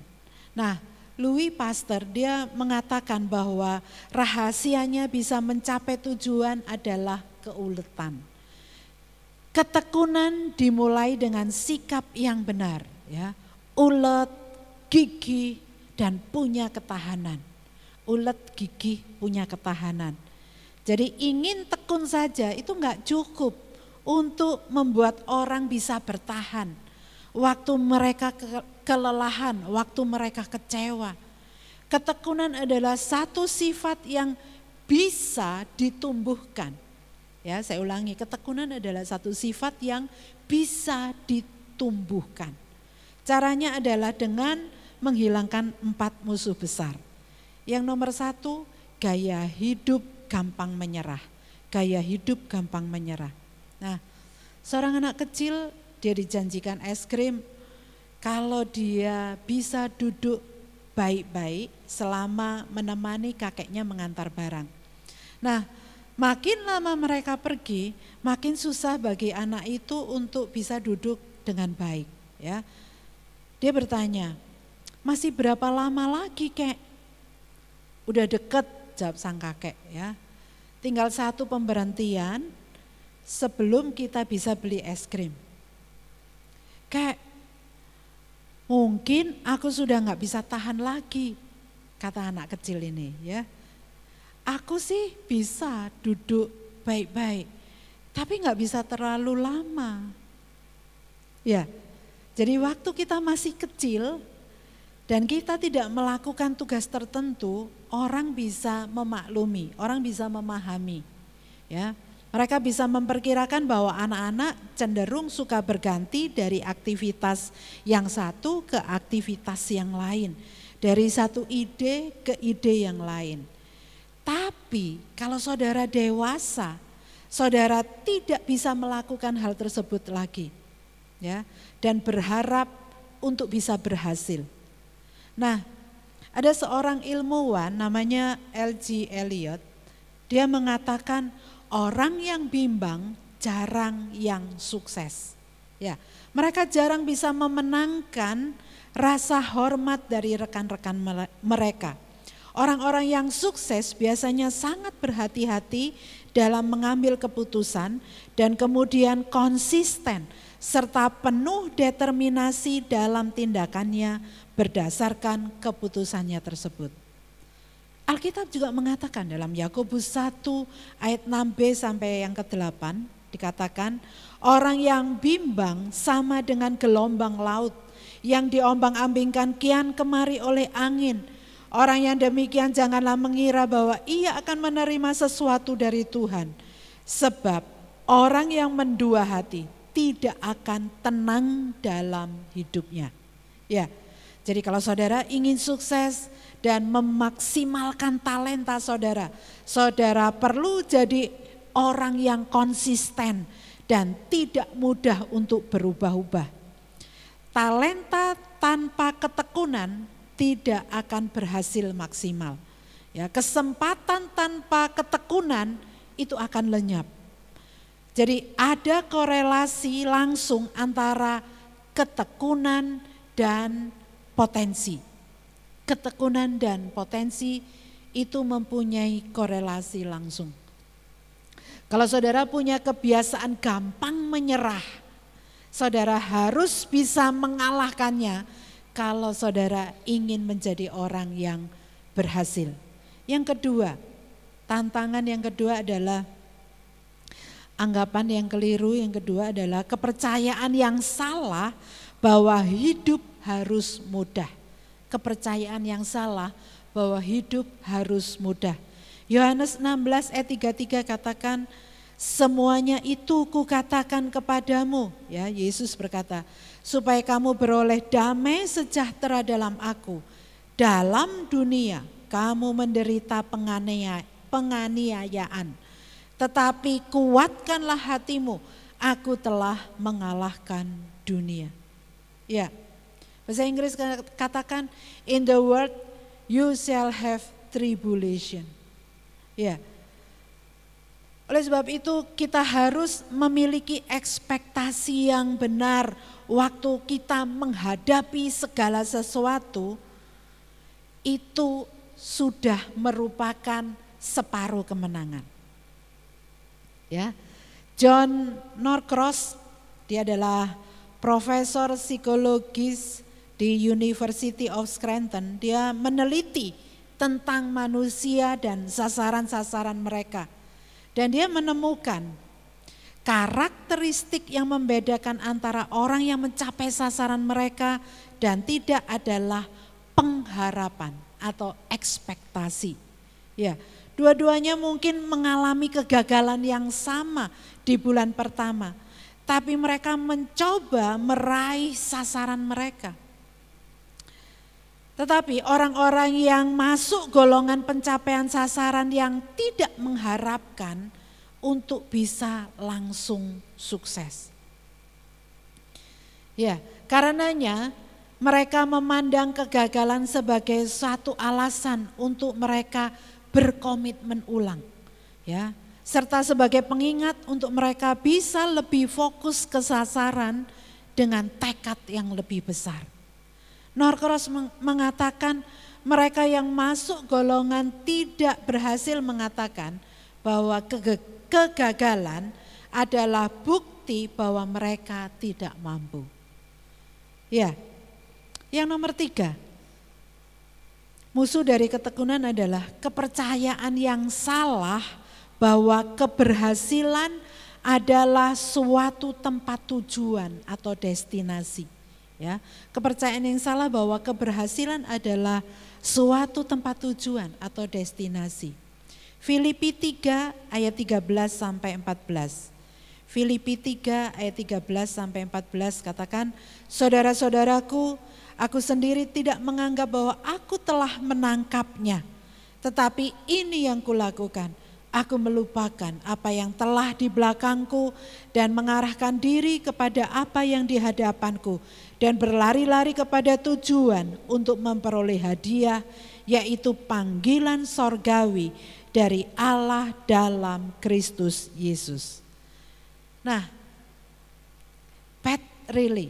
Nah, Louis Pasteur dia mengatakan bahwa rahasianya bisa mencapai tujuan adalah keuletan. Ketekunan dimulai dengan sikap yang benar, ya, ulet, gigih, dan punya ketahanan. Ulet, gigih, punya ketahanan. Jadi ingin tekun saja itu enggak cukup untuk membuat orang bisa bertahan. Waktu mereka kelelahan, waktu mereka kecewa. Ketekunan adalah satu sifat yang bisa ditumbuhkan. Ya, saya ulangi, ketekunan adalah satu sifat yang bisa ditumbuhkan. Caranya adalah dengan menghilangkan 4 musuh besar. Yang nomor 1, gaya hidup gampang menyerah. Gaya hidup gampang menyerah. Nah, seorang anak kecil dia dijanjikan es krim kalau dia bisa duduk baik-baik selama menemani kakeknya mengantar barang. Nah, makin lama mereka pergi, makin susah bagi anak itu untuk bisa duduk dengan baik. Ya, dia bertanya, masih berapa lama lagi kek? Udah deket, jawab sang kakek, ya. Tinggal 1 pemberhentian sebelum kita bisa beli es krim. Kek, mungkin aku sudah nggak bisa tahan lagi, kata anak kecil ini, ya. Aku sih bisa duduk baik-baik, tapi nggak bisa terlalu lama. Ya, jadi waktu kita masih kecil dan kita tidak melakukan tugas tertentu, orang bisa memaklumi, orang bisa memahami. Ya, Mereka bisa memperkirakan bahwa anak-anak cenderung suka berganti dari aktivitas yang satu ke aktivitas yang lain. Dari satu ide ke ide yang lain. Tapi kalau saudara dewasa, saudara tidak bisa melakukan hal tersebut lagi. Ya, dan berharap untuk bisa berhasil. Nah, ada seorang ilmuwan namanya L.G. Elliot. Dia mengatakan orang yang bimbang jarang yang sukses. Ya, mereka jarang bisa memenangkan rasa hormat dari rekan-rekan mereka. Orang-orang yang sukses biasanya sangat berhati-hati dalam mengambil keputusan dan kemudian konsisten serta penuh determinasi dalam tindakannya berdasarkan keputusannya tersebut. Alkitab juga mengatakan dalam Yakobus 1 ayat 6b sampai yang ke-8 dikatakan orang yang bimbang sama dengan gelombang laut yang diombang-ambingkan kian kemari oleh angin. Orang yang demikian janganlah mengira bahwa ia akan menerima sesuatu dari Tuhan. Sebab orang yang mendua hati tidak akan tenang dalam hidupnya. Ya, jadi kalau saudara ingin sukses dan memaksimalkan talenta saudara, saudara perlu jadi orang yang konsisten dan tidak mudah untuk berubah-ubah. Talenta tanpa ketekunan tidak akan berhasil maksimal. Ya, kesempatan tanpa ketekunan itu akan lenyap. Jadi ada korelasi langsung antara ketekunan dan potensi. Ketekunan dan potensi itu mempunyai korelasi langsung. Kalau saudara punya kebiasaan gampang menyerah, saudara harus bisa mengalahkannya kalau saudara ingin menjadi orang yang berhasil. Yang kedua, tantangan yang kedua adalah anggapan yang keliru, yang kedua adalah kepercayaan yang salah bahwa hidup harus mudah. Kepercayaan yang salah bahwa hidup harus mudah. Yohanes 16 ayat 33 katakan, semuanya itu kukatakan kepadamu, ya Yesus berkata, supaya kamu beroleh damai sejahtera dalam aku. Dalam dunia kamu menderita penganiayaan, tetapi kuatkanlah hatimu, aku telah mengalahkan dunia. Ya, bahasa Inggris katakan, in the world you shall have tribulation. Ya, oleh sebab itu kita harus memiliki ekspektasi yang benar waktu kita menghadapi segala sesuatu, itu sudah merupakan separuh kemenangan. Ya, John Norcross, dia adalah profesor psikologis di University of Scranton. Dia meneliti tentang manusia dan sasaran-sasaran mereka. Dan dia menemukan karakteristik yang membedakan antara orang yang mencapai sasaran mereka dan tidak adalah pengharapan atau ekspektasi. Ya, dua-duanya mungkin mengalami kegagalan yang sama di bulan pertama, tapi mereka mencoba meraih sasaran mereka. Tetapi orang-orang yang masuk golongan pencapaian sasaran yang tidak mengharapkan untuk bisa langsung sukses. Ya, karenanya mereka memandang kegagalan sebagai suatu alasan untuk mereka berkomitmen ulang. Ya, serta sebagai pengingat untuk mereka bisa lebih fokus ke sasaran dengan tekad yang lebih besar. Norcross mengatakan mereka yang masuk golongan tidak berhasil mengatakan bahwa kegagalan adalah bukti bahwa mereka tidak mampu. Ya, yang nomor 3, musuh dari ketekunan adalah kepercayaan yang salah bahwa keberhasilan adalah suatu tempat tujuan atau destinasi. Ya, kepercayaan yang salah bahwa keberhasilan adalah suatu tempat tujuan atau destinasi. Filipi 3 ayat 13 sampai 14. Filipi 3 ayat 13 sampai 14 katakan, saudara-saudaraku, aku sendiri tidak menganggap bahwa aku telah menangkapnya. Tetapi ini yang kulakukan, aku melupakan apa yang telah di belakangku dan mengarahkan diri kepada apa yang di hadapanku. Dan berlari-lari kepada tujuan untuk memperoleh hadiah, yaitu panggilan sorgawi dari Allah dalam Kristus Yesus. Nah, Pat Riley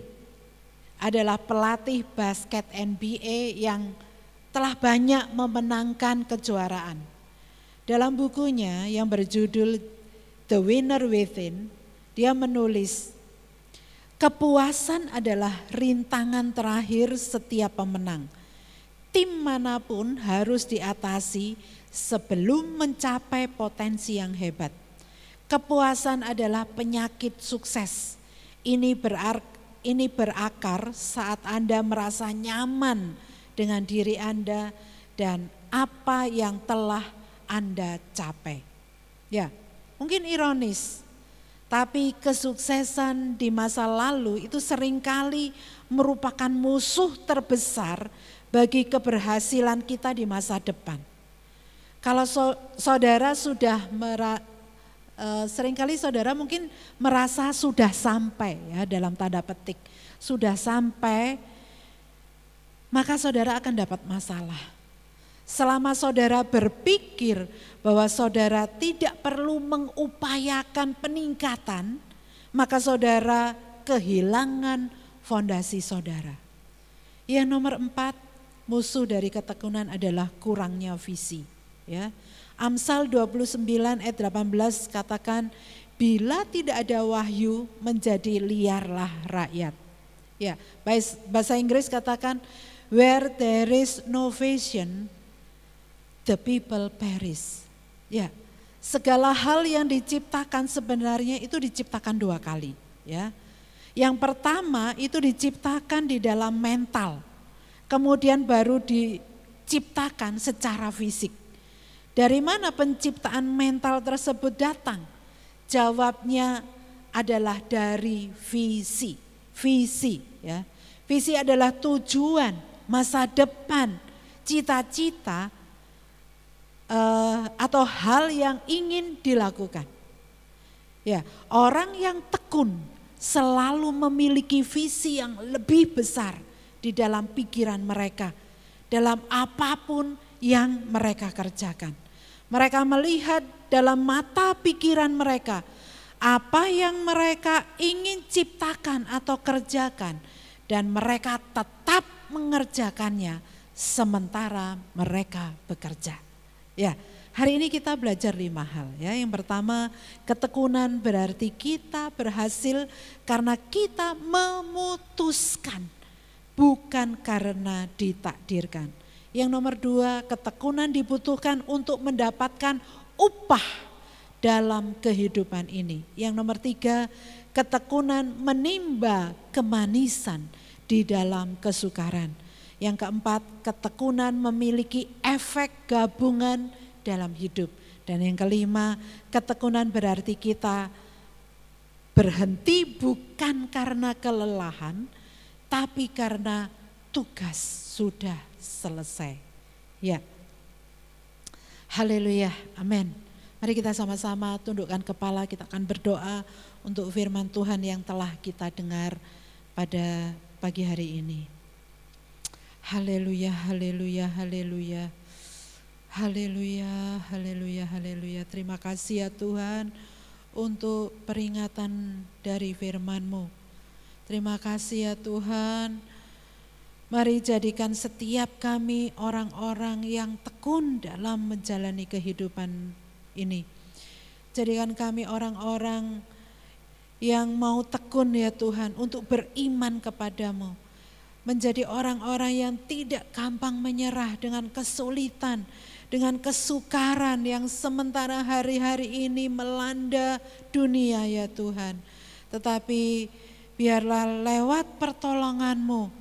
adalah pelatih basket NBA yang telah banyak memenangkan kejuaraan. Dalam bukunya yang berjudul The Winner Within, dia menulis, kepuasan adalah rintangan terakhir setiap pemenang. Tim manapun harus diatasi sebelum mencapai potensi yang hebat. Kepuasan adalah penyakit sukses. Ini berakar saat Anda merasa nyaman dengan diri Anda dan apa yang telah Anda capai. Ya, mungkin ironis, tapi kesuksesan di masa lalu itu seringkali merupakan musuh terbesar bagi keberhasilan kita di masa depan. Kalau saudara sudah seringkali saudara mungkin merasa sudah sampai, ya, dalam tanda petik, sudah sampai, maka saudara akan dapat masalah. Selama saudara berpikir bahwa saudara tidak perlu mengupayakan peningkatan, maka saudara kehilangan fondasi saudara. Yang nomor 4, musuh dari ketekunan adalah kurangnya visi. Ya. Amsal 29 ayat 18 katakan, bila tidak ada wahyu menjadi liarlah rakyat. Ya, bahasa Inggris katakan, where there is no vision, the people perish. Ya, segala hal yang diciptakan sebenarnya itu diciptakan 2 kali. Ya, yang pertama itu diciptakan di dalam mental, kemudian baru diciptakan secara fisik. Dari mana penciptaan mental tersebut datang? Jawabnya adalah dari visi. Visi, ya. Visi adalah tujuan, masa depan, cita-cita atau hal yang ingin dilakukan. Ya, orang yang tekun selalu memiliki visi yang lebih besar di dalam pikiran mereka, dalam apapun yang mereka kerjakan. Mereka melihat dalam mata pikiran mereka apa yang mereka ingin ciptakan atau kerjakan, dan mereka tetap mengerjakannya sementara mereka bekerja. Ya, hari ini kita belajar 5 hal, ya. Yang pertama, ketekunan berarti kita berhasil karena kita memutuskan, bukan karena ditakdirkan. Yang nomor 2, ketekunan dibutuhkan untuk mendapatkan upah dalam kehidupan ini. Yang nomor 3, ketekunan menimba kemanisan di dalam kesukaran. Yang keempat, ketekunan memiliki efek gabungan dalam hidup. Dan yang kelima, ketekunan berarti kita berhenti bukan karena kelelahan, tapi karena tugas sudah selesai. Ya. Haleluya, amin. Mari kita sama-sama tundukkan kepala, kita akan berdoa untuk firman Tuhan yang telah kita dengar pada pagi hari ini. Haleluya, haleluya, haleluya. Haleluya, haleluya, haleluya. Terima kasih ya Tuhan untuk peringatan dari firman-Mu. Terima kasih ya Tuhan. Mari jadikan setiap kami orang-orang yang tekun dalam menjalani kehidupan ini. Jadikan kami orang-orang yang mau tekun ya Tuhan untuk beriman kepadamu. Menjadi orang-orang yang tidak gampang menyerah dengan kesulitan, dengan kesukaran yang sementara hari-hari ini melanda dunia ya Tuhan. Tetapi biarlah lewat pertolongan-Mu,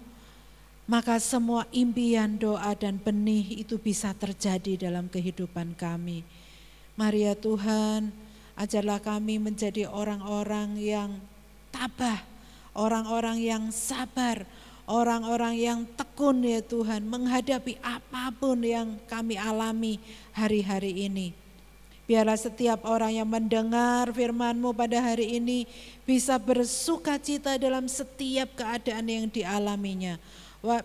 maka semua impian, doa dan benih itu bisa terjadi dalam kehidupan kami. Mari ya Tuhan, ajarlah kami menjadi orang-orang yang tabah, orang-orang yang sabar, orang-orang yang tekun ya Tuhan, menghadapi apapun yang kami alami hari-hari ini. Biarlah setiap orang yang mendengar firman-Mu pada hari ini bisa bersuka cita dalam setiap keadaan yang dialaminya.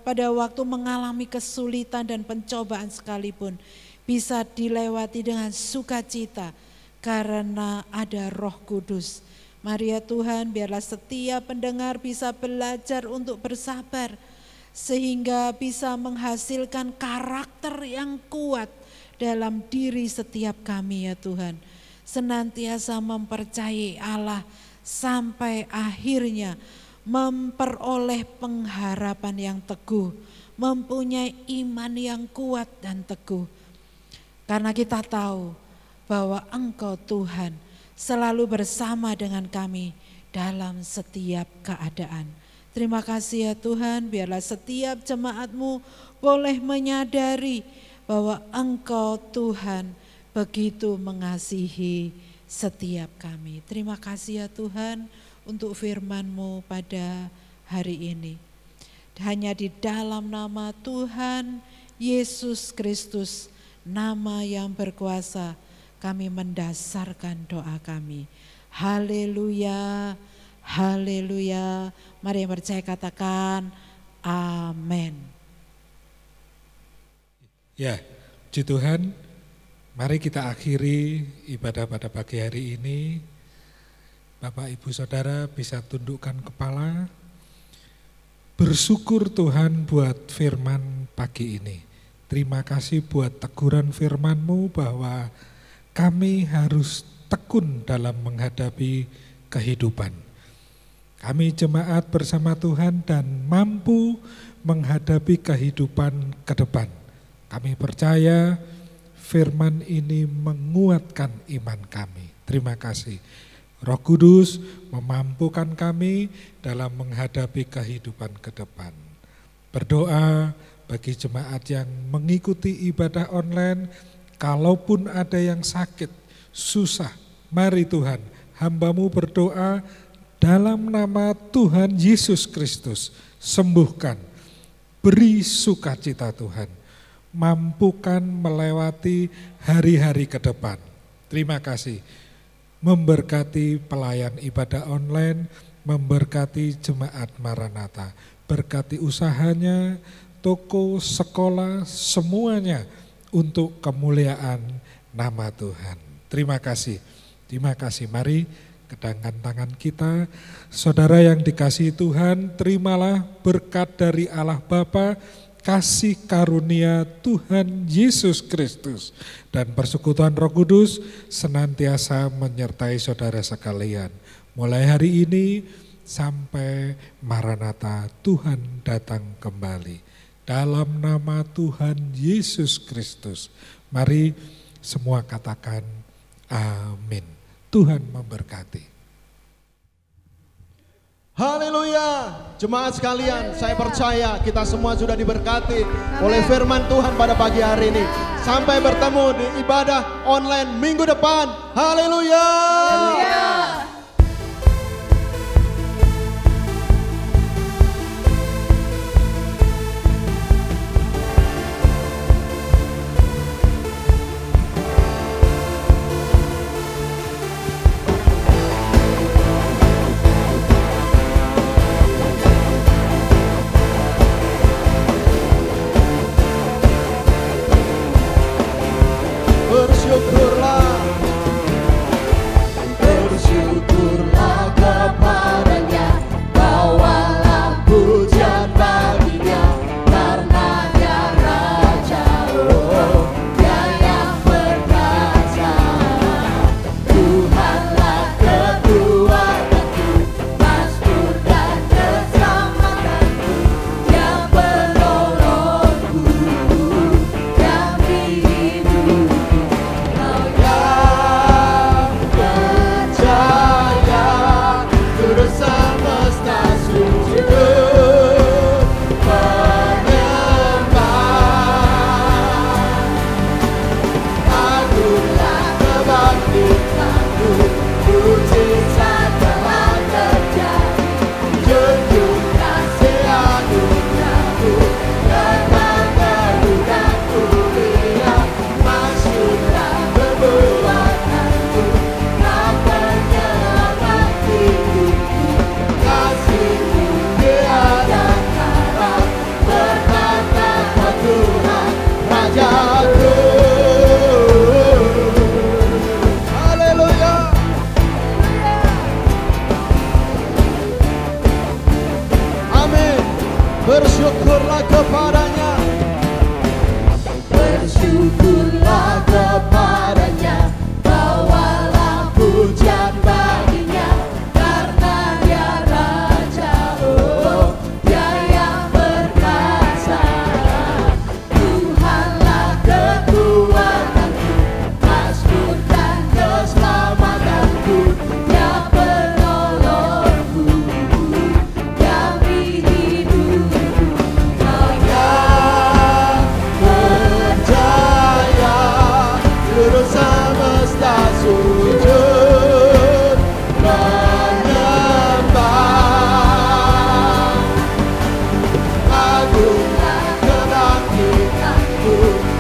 Pada waktu mengalami kesulitan dan pencobaan sekalipun, bisa dilewati dengan sukacita karena ada Roh Kudus. Mari ya Tuhan, biarlah setiap pendengar bisa belajar untuk bersabar, sehingga bisa menghasilkan karakter yang kuat dalam diri setiap kami ya Tuhan. Senantiasa mempercayai Allah sampai akhirnya memperoleh pengharapan yang teguh, mempunyai iman yang kuat dan teguh. Karena kita tahu bahwa Engkau Tuhan selalu bersama dengan kami dalam setiap keadaan. Terima kasih ya Tuhan, biarlah setiap jemaat-Mu boleh menyadari bahwa Engkau Tuhan begitu mengasihi setiap kami. Terima kasih ya Tuhan untuk firman-Mu pada hari ini. Hanya di dalam nama Tuhan Yesus Kristus, nama yang berkuasa, kami mendasarkan doa kami. Haleluya, haleluya. Mari yang percaya katakan amin.
Ya, puji Tuhan, mari kita akhiri ibadah pada pagi hari ini. Bapak, Ibu, Saudara bisa tundukkan kepala. Bersyukur Tuhan buat firman pagi ini. Terima kasih buat teguran firman-Mu bahwa kami harus tekun dalam menghadapi kehidupan. Kami jemaat bersama Tuhan dan mampu menghadapi kehidupan ke depan. Kami percaya firman ini menguatkan iman kami. Terima kasih. Roh Kudus memampukan kami dalam menghadapi kehidupan ke depan. Berdoa bagi jemaat yang mengikuti ibadah online, kalaupun ada yang sakit, susah, mari Tuhan, hamba-Mu berdoa dalam nama Tuhan Yesus Kristus, sembuhkan, beri sukacita Tuhan. Mampukan melewati hari-hari ke depan. Terima kasih. Memberkati pelayan ibadah online, memberkati jemaat Maranatha, berkati usahanya, toko, sekolah, semuanya untuk kemuliaan nama Tuhan. Terima kasih. Terima kasih. Mari kedangkan tangan kita. Saudara yang dikasihi Tuhan, terimalah berkat dari Allah Bapa, kasih karunia Tuhan Yesus Kristus, dan persekutuan Roh Kudus senantiasa menyertai saudara sekalian. Mulai hari ini sampai Maranatha, Tuhan datang kembali. Dalam nama Tuhan Yesus Kristus, mari semua katakan amin. Tuhan memberkati.
Haleluya, jemaat sekalian, saya percaya kita semua sudah diberkati oleh firman Tuhan pada pagi hari ini. Sampai bertemu di ibadah online minggu depan. Haleluya. Bersyukurlah, bersyukur. Bersyukurlah kepadanya.
Bersyukurlah kepadanya, bawalah pujian baginya, karena dia Raja, oh, dia yang berkuasa. Tuhanlah kekuatanku, mazmur dan keselamatanku, dia penolongku, demi hidupku.
Percaya seluruh semesta sujud menyembah. Agunglah kebangkitanmu,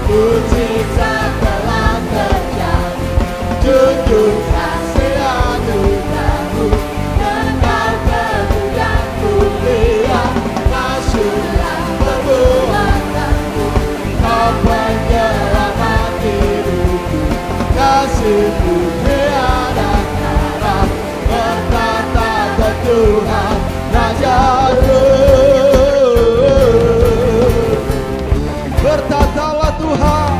mujizat telah terjadi. Junjung kasih anugerahmu, kekal teguh dan mulia. Masyurlah perbuatanmu, Kau penyelamat hidupku. Kasih-Mu tiada tara, berkata ke Tuhan Rajaku. Berkatalah Tuhan.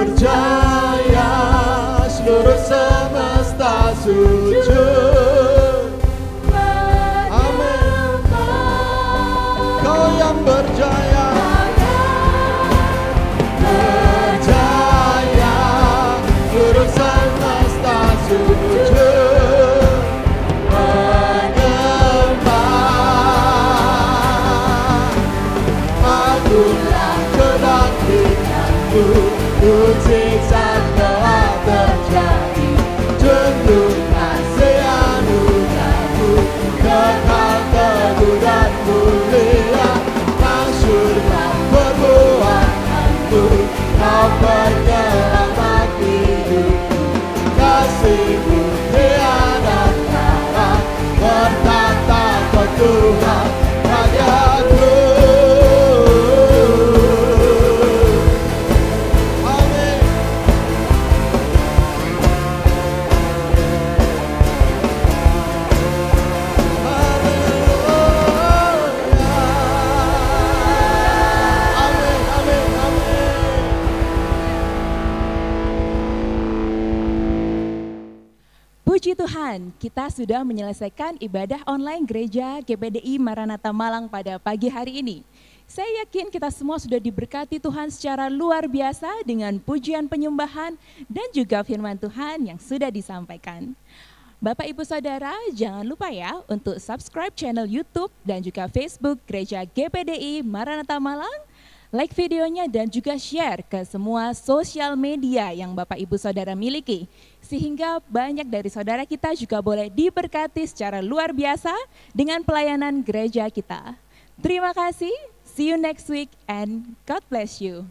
Percaya seluruh semesta sujud. Amin. Kau yang berjaya. Percaya seluruh semesta sujud menyembah. Agunglah kebangkitanmu, mujizat telah terjadi. Junjung kasih anugerahmu, kekal teguh dan mulia. Masyurlah perbuatanmu, Kau penyelamat hidupku. Kasih-Mu tiada tara, bertata ke Tuhan Rajaku. Amin. Amin, amin, amin.
Puji Tuhan, kita sudah menyelesaikan ibadah online gereja GPDI Maranatha Malang pada pagi hari ini. Saya yakin kita semua sudah diberkati Tuhan secara luar biasa dengan pujian penyembahan dan juga firman Tuhan yang sudah disampaikan. Bapak Ibu Saudara, jangan lupa ya untuk subscribe channel YouTube dan juga Facebook Gereja GPDI Maranatha Malang, like videonya dan juga share ke semua sosial media yang Bapak Ibu Saudara miliki, sehingga banyak dari saudara kita juga boleh diberkati secara luar biasa dengan pelayanan gereja kita. Terima kasih, see you next week and God bless you.